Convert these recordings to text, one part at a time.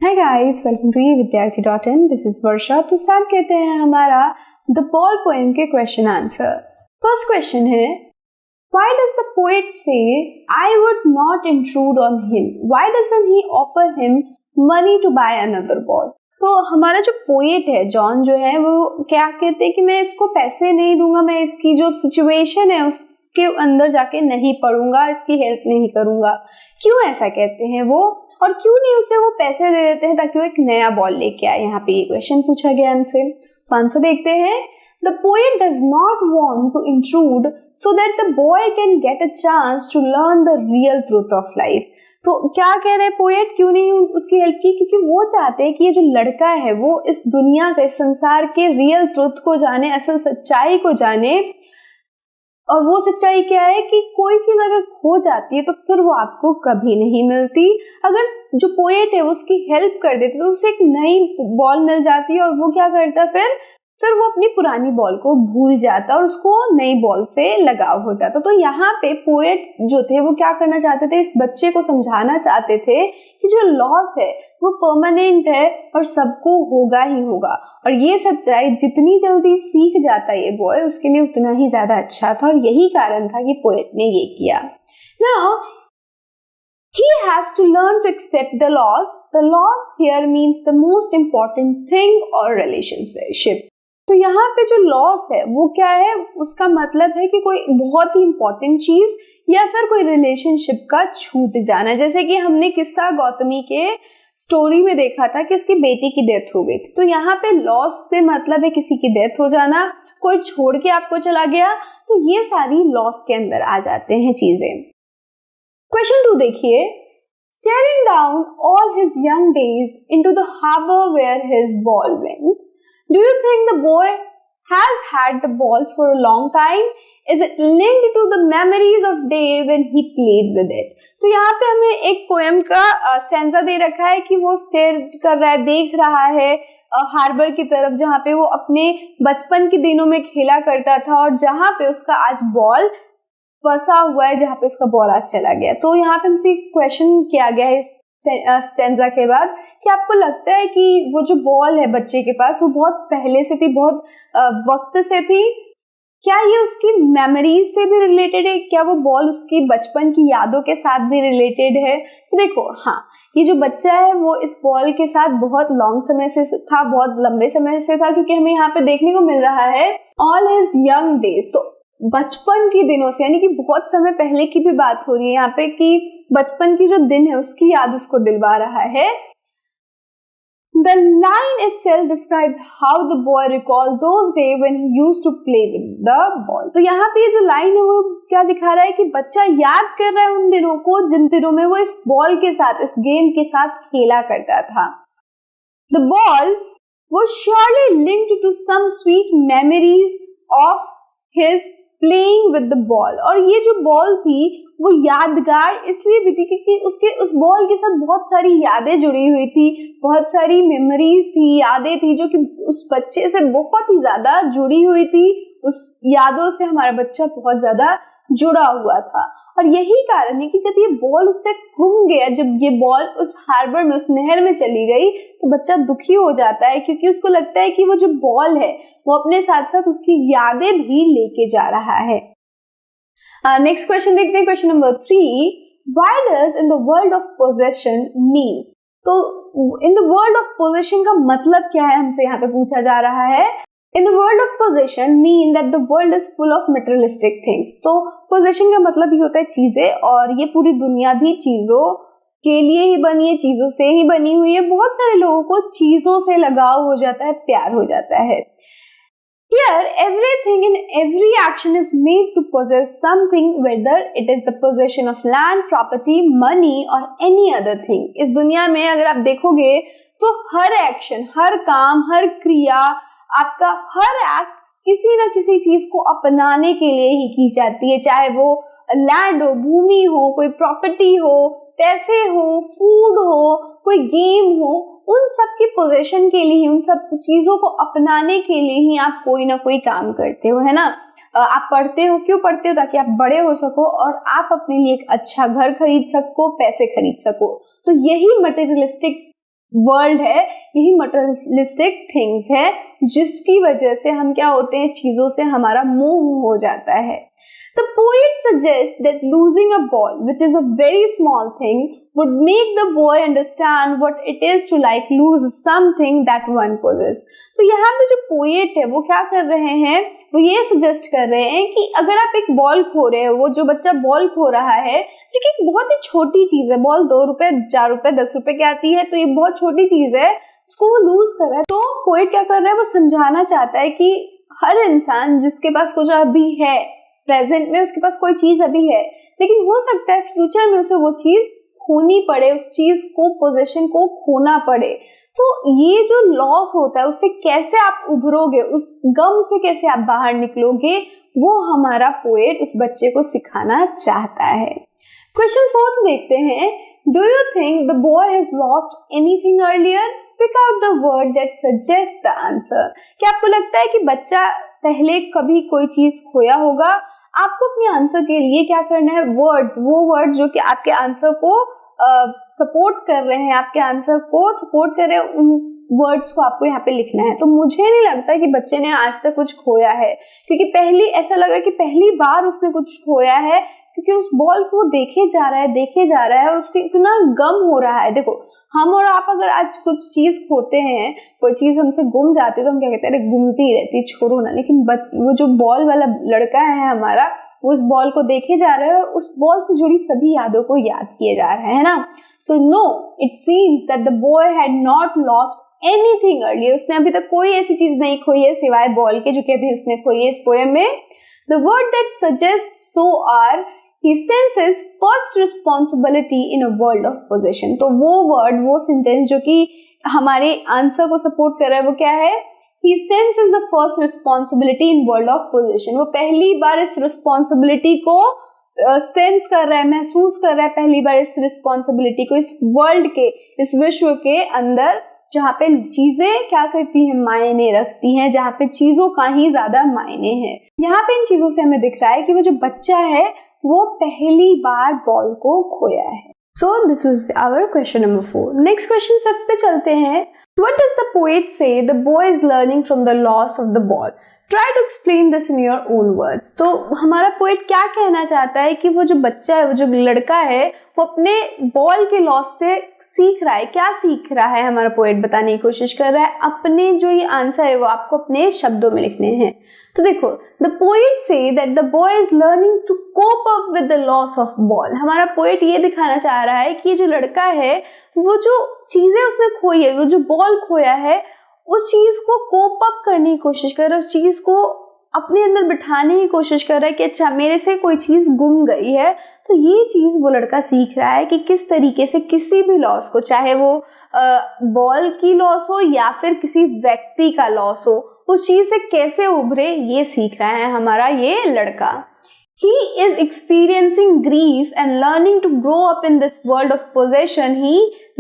Hi guys, welcome to विद्यार्थी.in। This is Varsha. तो start करते हैं हमारा द बॉल पोएम के क्वेश्चन आंसर। फर्स्ट क्वेश्चन है, why does the poet say I would not intrude on him, why doesn't he offer him money to buy another ball. तो हमारा जो poet है जॉन जो है वो क्या कहते हैं कि मैं इसको पैसे नहीं दूंगा, मैं इसकी जो सिचुएशन है उसके अंदर जाके नहीं पढ़ूंगा, इसकी हेल्प नहीं करूंगा। क्यों ऐसा कहते हैं वो, और क्यों नहीं उसे वो पैसे दे देते हैं ताकि वो एक नया बॉल लेके आए। यहाँ पे ये क्वेश्चन पूछा गया हमसे। तो आंसर देखते हैं, the poet does not want to intrude so that the boy can get a chance to learn the real truth of life. तो क्या कह रहे हैं पोएट, क्यों नहीं उसकी हेल्प की, क्योंकि वो चाहते हैं कि ये जो लड़का है वो इस दुनिया के, इस संसार के रियल ट्रूथ को जाने, असल सच्चाई को जाने। और वो सच्चाई क्या है कि कोई चीज अगर खो जाती है तो फिर वो आपको कभी नहीं मिलती। अगर जो पोएट है वो उसकी हेल्प कर देते तो उसे एक नई बॉल मिल जाती है, और वो क्या करता फिर वो अपनी पुरानी बॉल को भूल जाता और उसको नई बॉल से लगाव हो जाता। तो यहाँ पे पोएट जो थे वो क्या करना चाहते थे, इस बच्चे को समझाना चाहते थे कि जो लॉस है वो परमानेंट है और सबको होगा ही होगा, और ये सच्चाई जितनी जल्दी सीख जाता है ये बॉय उसके लिए उतना ही ज्यादा अच्छा था। और यही कारण था कि पोएट ने ये किया। Now he has to learn to accept the loss. The loss here means the most important thing or relationship. तो यहाँ पे जो लॉस है वो क्या है, उसका मतलब है कि कोई बहुत ही इंपॉर्टेंट चीज या फिर कोई रिलेशनशिप का छूट जाना। जैसे कि हमने किस्सा गौतमी के स्टोरी में देखा था कि उसकी बेटी की डेथ हो गई थी। तो यहाँ पे लॉस से मतलब है किसी की डेथ हो जाना, कोई छोड़ के आपको चला गया, तो ये सारी लॉस के अंदर आ जाते हैं चीजें। क्वेश्चन 2 देखिए, staring down all his young days into the harbor where his ball went, do you think the boy has had the ball for a long time? Is it linked to the memories of day when he played with it? तो यहाँ पे हमें एक poem का stanza दे रखा है कि वो स्टेयर कर रहा है, देख रहा है हार्बर की तरफ जहाँ पे वो अपने बचपन के दिनों में खेला करता था, और जहाँ पे उसका आज बॉल फंसा हुआ है, जहाँ पे उसका बॉल आज चला गया। तो यहाँ पे हमसे क्वेश्चन किया गया है इस स्टैंजा के बाद कि आपको लगता है कि वो जो बॉल है बच्चे के पास वो बहुत पहले से थी, बहुत वक्त से थी, क्या ये उसकी मेमोरीज से भी रिलेटेड है, क्या वो बॉल उसकी बचपन की यादों के साथ भी रिलेटेड है। तो देखो, हाँ, ये जो बच्चा है वो इस बॉल के साथ बहुत लॉन्ग समय से था, बहुत लंबे समय से था, क्योंकि हमें यहाँ पे देखने को मिल रहा है ऑल हिज यंग डेज। तो बचपन के दिनों से, यानी कि बहुत समय पहले की भी बात हो रही है यहाँ पे कि बचपन की जो दिन है उसकी याद उसको दिलवा रहा है। The line itself describes how the boy recalled those days when he used to play with the ball. तो यहाँ पे जो लाइन है वो क्या दिखा रहा है कि बच्चा याद कर रहा है उन दिनों को जिन दिनों में वो इस बॉल के साथ, इस गेंद के साथ खेला करता था। The ball was surely linked to some sweet memories of his playing with the ball. और ये जो बॉल थी वो यादगार इसलिए भी थी क्योंकि उसके उस बॉल के साथ बहुत सारी यादें जुड़ी हुई थी, बहुत सारी मेमोरीज थी, यादें थी जो कि उस बच्चे से बहुत ही ज्यादा जुड़ी हुई थी। उस यादों से हमारा बच्चा बहुत ज्यादा जुड़ा हुआ था, और यही कारण है कि जब ये बॉल उससे गुम गया, जब ये बॉल उस हार्बर में, उस नहर में चली गई, तो बच्चा दुखी हो जाता है क्योंकि उसको लगता है कि वो जो बॉल है वो अपने साथ साथ उसकी यादें भी लेके जा रहा है। नेक्स्ट क्वेश्चन देखते हैं, question number 3, why does in the world of possession means. तो in the world of possession का मतलब क्या है, हमसे यहाँ पे पूछा जा रहा है। In the world of possession mean that the world is full of materialistic things. तो possession का मतलब ही होता है चीजें, और ये पूरी दुनिया भी चीजों के लिए ही बनी है, चीजों से ही बनी हुई है। बहुत सारे लोगों को चीजों से लगाव हो जाता है, प्यार हो जाता है। Here, everything and every action is made to possess something, whether it is the possession of land, property, money or any other thing. इस दुनिया में अगर आप देखोगे तो हर एक्शन, हर काम, हर क्रिया, आपका हर एक्ट किसी न किसी चीज को अपनाने के लिए ही की जाती है, चाहे वो लैंड हो, भूमि हो, कोई प्रॉपर्टी हो, पैसे हो, फूड हो, कोई गेम हो, उन सब की पोजेशन के लिए, उन सब चीजों को अपनाने के लिए ही आप कोई ना कोई काम करते हो, है ना। आप पढ़ते हो, क्यों पढ़ते हो? ताकि आप बड़े हो सको और आप अपने लिए एक अच्छा घर खरीद सको, पैसे खरीद सको। तो यही मटेरियलिस्टिक वर्ल्ड है, यही मटेरियलिस्टिक थिंग्स है, जिसकी वजह से हम क्या होते हैं, चीजों से हमारा मोह हो जाता है। The poet suggests that losing a ball, which is a very small thing, would make the boy understand what it is to like lose something that one possesses. तो यहाँ पे जो पोएट है वो क्या कर रहे हैं, वो ये सजेस्ट कर रहे हैं कि अगर आप एक बॉल खो रहे हो, वो जो बच्चा बॉल खो रहा है, जो कि एक बहुत ही छोटी चीज है, बॉल 2 रुपए 4 रुपए 10 रुपए की आती है, तो ये बहुत छोटी चीज है, उसको वो लूज कर रहा है। तो पोएट क्या कर रहा है, वो समझाना चाहता है कि हर इंसान जिसके पास कुछ अभी है, प्रेजेंट में उसके पास कोई चीज अभी है, लेकिन हो सकता है फ्यूचर में उसे वो चीज खोनी पड़े, उस चीज को, पोजीशन को खोना पड़े। तो ये जो लॉस होता है उससे कैसे आप उभरोगे, उस गम से कैसे आप बाहर निकलोगे, वो हमारा पोएट उस बच्चे को सिखाना चाहता है। क्वेश्चन 4 देखते हैं। Do you think the boy has lost anything earlier? Pick out the word that suggest the answer. क्या आपको लगता है कि बच्चा पहले कभी कोई चीज खोया होगा? आपको अपने आंसर के लिए क्या करना है, वर्ड्स, वो वर्ड जो कि आपके आंसर को सपोर्ट कर रहे हैं, आपके आंसर को सपोर्ट कर रहे हैं, उन वर्ड्स को आपको यहाँ पे लिखना है। तो मुझे नहीं लगता कि बच्चे ने आज तक कुछ खोया है, क्योंकि ऐसा लग रहा है कि पहली बार उसने कुछ खोया है, क्योंकि उस बॉल को देखे जा रहा है और उसको इतना गम हो रहा है। देखो, हम और आप अगर आज कुछ चीज खोते हैं, कोई चीज हमसे गुम जाती है, तो हम क्या कहते हैं, अरे गुमती रहती, छोड़ो ना। लेकिन वो जो बॉल वाला लड़का है हमारा, वो उस बॉल को देखे जा रहा है और उस बॉल से जुड़ी सभी यादों को याद किए जा रहे हैं ना। So no, it seems that the boy had not lost anything earlier. उसने अभी तक कोई ऐसी चीज नहीं खोई है सिवाय बॉल के, जो कि अभी उसने खोई है इस पोएम में। The word that suggest so are he senses first responsibility in a world of possession। तो वो वर्ड, वो सेंटेंस जो कि हमारे आंसर को सपोर्ट कर रहा है, वो क्या है, he senses the first responsibility in world of possession। वो पहली बार इस रिस्पॉन्सिबिलिटी को सेंस कर रहा है, महसूस कर रहा है पहली बार इस रिस्पॉन्सिबिलिटी को, इस वर्ल्ड के, इस विश्व के अंदर, जहाँ पे चीजें क्या करती हैं, मायने रखती हैं, जहाँ पे चीजों का ही ज्यादा मायने हैं। यहाँ पे इन चीजों से हमें दिख रहा है कि वो जो बच्चा है वो पहली बार बॉल को खोया है। So this was our question number 4. Next question 5 पे चलते हैं। What does the poet say the boy is learning from the loss of the ball? Try to explain this in your own words। तो हमारा poet क्या कहना चाहता है कि वो जो बच्चा है, वो जो लड़का है, वो अपने बॉल के लॉस से सीख रहा है। क्या सीख रहा है हमारा पोएट बताने की कोशिश कर रहा है। अपने जो ये आंसर है वो आपको अपने शब्दों में लिखने हैं। तो देखो, the poet say that the boy is learning to cope up with the loss of ball. हमारा पोएट ये दिखाना चाह रहा है कि ये जो लड़का है, वो जो चीजें उसने खोई है, वो जो बॉल खोया है, उस चीज को कोप अप करने की कोशिश कर रहा है, उस चीज को अपने अंदर बिठाने की कोशिश कर रहा है कि अच्छा, मेरे से कोई चीज गुम गई है। तो ये चीज वो लड़का सीख रहा है कि किस तरीके से किसी भी लॉस को, चाहे वो बॉल की लॉस हो या फिर किसी व्यक्ति का लॉस हो, उस चीज से कैसे उभरे, ये सीख रहा है हमारा ये लड़का। He is experiencing grief and learning to grow up in this world of possession. He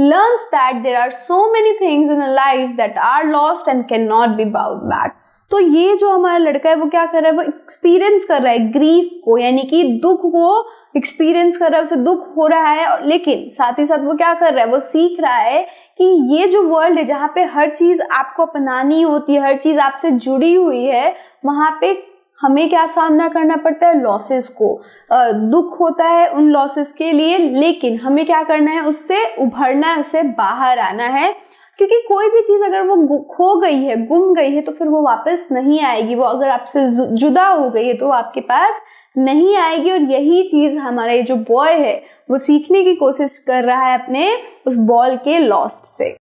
learns that there are so many things in a life that are lost and cannot be bought back. तो ये जो हमारा लड़का है वो क्या कर रहा है, वो एक्सपीरियंस कर रहा है ग्रीफ को, यानी कि दुख को एक्सपीरियंस कर रहा है, उसे दुख हो रहा है, लेकिन साथ ही साथ वो क्या कर रहा है, वो सीख रहा है कि ये जो वर्ल्ड है, जहाँ पे हर चीज आपको अपनानी होती है, हर चीज आपसे जुड़ी हुई है, वहां पे हमें क्या सामना करना पड़ता है, लॉसेस को। दुख होता है उन लॉसेस के लिए, लेकिन हमें क्या करना है, उससे उभरना है, उससे बाहर आना है। क्योंकि कोई भी चीज अगर वो खो गई है, गुम गई है, तो फिर वो वापस नहीं आएगी। वो अगर आपसे जुदा हो गई है तो वो आपके पास नहीं आएगी। और यही चीज हमारा ये जो बॉय है वो सीखने की कोशिश कर रहा है अपने उस बॉल के लॉस से।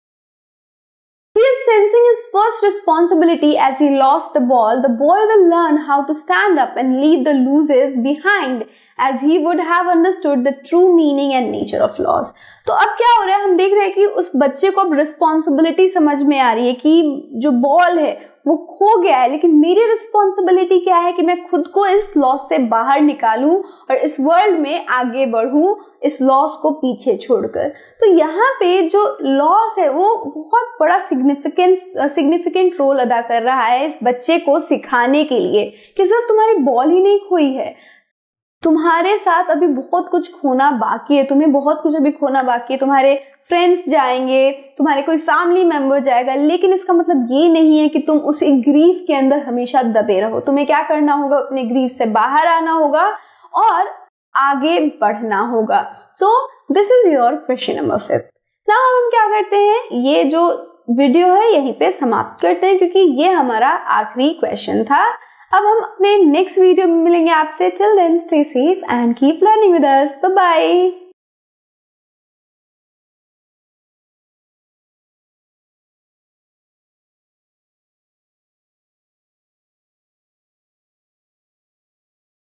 He is sensing his first responsibility as he lost the ball. The boy will learn how to stand up and leave the losers behind as he would have understood the true meaning and nature of loss. तो अब क्या हो रहा है, हम देख रहे हैं कि उस बच्चे को अब रिस्पॉन्सिबिलिटी समझ में आ रही है कि जो बॉल है वो खो गया है, लेकिन मेरी रिस्पॉन्सिबिलिटी क्या है कि मैं खुद को इस लॉस से बाहर निकालूं और इस वर्ल्ड में आगे बढ़ूं, इस लॉस को पीछे छोड़कर। तो यहाँ पे जो लॉस है वो बहुत बड़ा सिग्निफिकेंट रोल अदा कर रहा है इस बच्चे को सिखाने के लिए कि सिर्फ तुम्हारी बॉल ही नहीं खोई है, तुम्हारे साथ अभी बहुत कुछ खोना बाकी है, तुम्हें बहुत कुछ अभी खोना बाकी है। तुम्हारे फ्रेंड्स जाएंगे, तुम्हारे कोई फैमिली मेंबर जाएगा, लेकिन इसका मतलब ये नहीं है कि तुम उस ग्रीफ के अंदर हमेशा दबे रहो। तुम्हें क्या करना होगा, अपने ग्रीफ से बाहर आना होगा और आगे बढ़ना होगा। So this is your question number 5। Now हम क्या करते हैं, ये जो वीडियो है यहीं पे समाप्त करते हैं, क्योंकि ये हमारा आखिरी क्वेश्चन था। अब हम अपने नेक्स्ट वीडियो में मिलेंगे आपसे। Till then stay safe and keep learning with us. Bye bye.